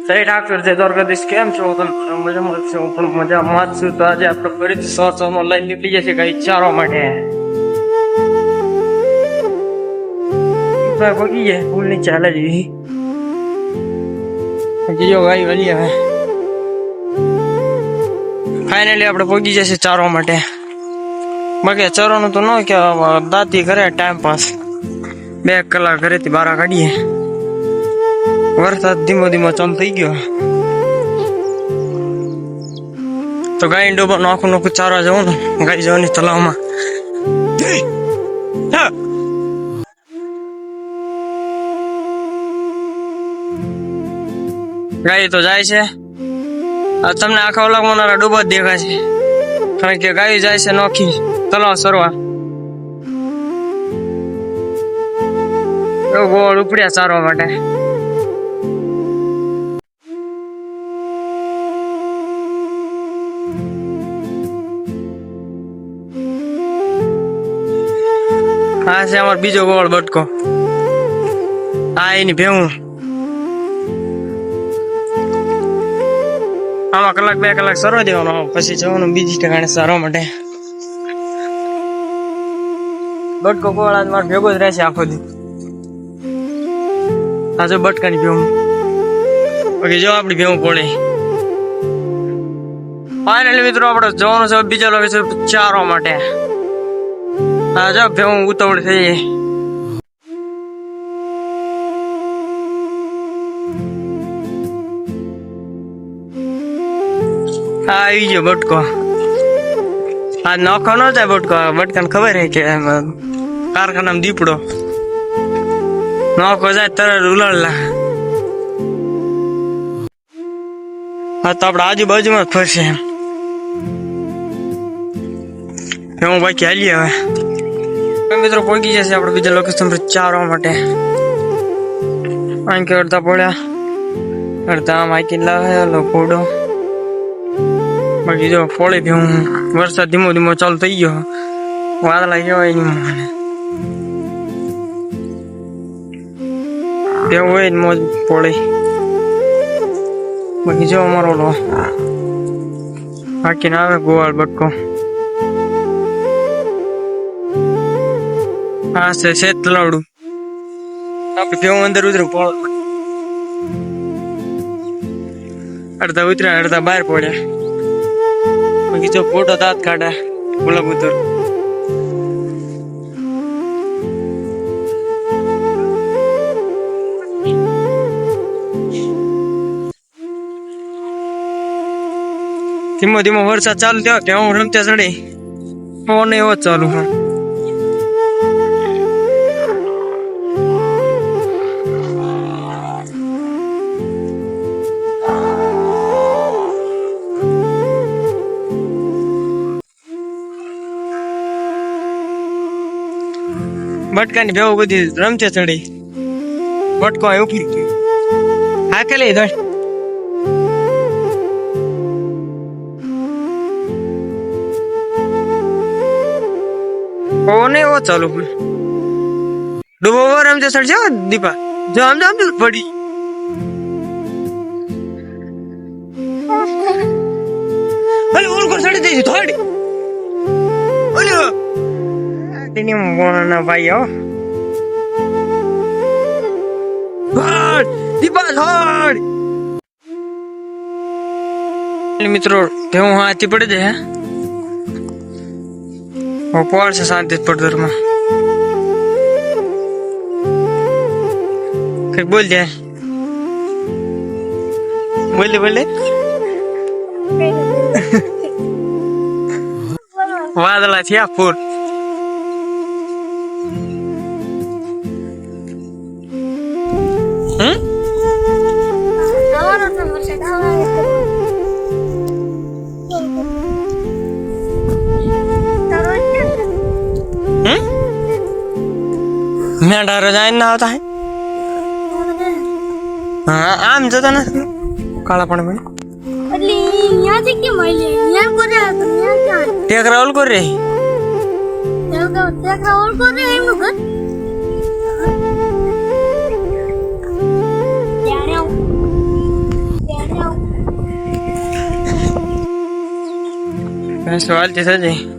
જય ઠાકર જય દ્વારકાધીશ કેમ છો તમે મજામાં છો હું પણ મજામાં જ છું તો આજે આપણે ફરીથી સવારમાં લઈને નીકળી જશે કઈ ચારવા માટે પગી જાય ફૂલ ની ચાલે જેવી જો ગાઈ વળી હવે ફાઇનલી આપણે પગી જશે ચારવા માટે બાકી ચરવાનું તો ન કે દાંતી કરે ટાઈમ પાસ 2 કલાક ઘરેથી બહાર કાઢીએ વરસાદ ધીમો ધીમો ચાલુ થઈ ગયો તો ગાય ડોબા નાખું નાખું ચારવા જવું ને ગાય જવાની તલાવમાં ગાય તો જાય છે તમને આખા ઓલામાં મારા ડૂબા જ દેખાય છે કારણ કે ગાય જાય છે નોખી તલાવ સરવા ગોળ ઉપડ્યા ચારવા માટે આ છે અમારો બીજો ગોળ બટકો આ એની ભેવું આમાં કલાક 2 કલાક સરવા દેવાનો પછી જવાનું બીજી ઠેકાણે સારવા માટે બટકો ગોળ આજ મારો ભેગો જ રહેશે આખો દી આ જો બટકાની ભેવું બાકી જો આપણી ભેવું પડે ફાઇનલી મિત્રો આપણે જવાનું છે બીજા લોકો છે ચારવા માટે હા જો ભેવું ઉતાવળ થઈ જાય હા આવી ગયો બટકો આ નોખો ન જાય બટકો બટકાને ખબર હે કે કારખાનામાં દીપડો નોખો જાય તરત ઉલાડલા હા તો આપડે આજુબાજુમાં જ ફરશે હું બાકી હાલીએ હવે મિત્રો પહોંચી જશે આપણે બીજા લોકેશન પર ચારવા માટે આમ કે અડધા પડ્યા અડધા આમ આકી લાવે ઘોડો બાકી જો પોળે ભી હું વરસાદ ધીમો ધીમો ચાલુ થઈ ગયો વાદળા કહેવાય નહીં ભેવું હોય ને મોજ પોળે બાકી જો અમારો લો હાકીને આવે ગોવાળ બટકો હા છે તલાવડું આપડે ભેવું અંદર ઉતર્યું પોળ અડધા ઉતર્યા અડધા બહાર પડ્યા બાકી જો ફોટો દાંત કાઢા ગુલાબ ઉતર ધીમો ધીમો વરસાદ ચાલુ થયો કે હું રમતા ચડી ફોન એવો જ ચાલુ હા બટકાની ભેવું બધી રમતે ચડી બટકો ઉપડી ગયો હા કે લઈ દોડ પવન એવો ચાલુ ડૂબો રમતે ચડ જાવ દીપા જો આમ આમ પડી અલે ઓલ કર ચડી જઈ થોડી ઓલે તેની મોના ભાઈ હો હટ દીપા હટ મિત્રો ભેવું હાથી પડી જાય હે પોળ છે શાંતિ પડદરમાં કઈ બોલ જાય બોલે બોલે વાદળા થયા ફૂર મેંઢા રજાઈ ના આવતા હે હા આમ જતા નથી કાળા પણ મને એટલે ન્યાથી કેમ આલે ન્યા કરે તો ન્યા ક્યાં ટેકરા ઓલ કરે ટેકરા ઓલ કરે એમનું ઘર હાલતી થઈ જાય.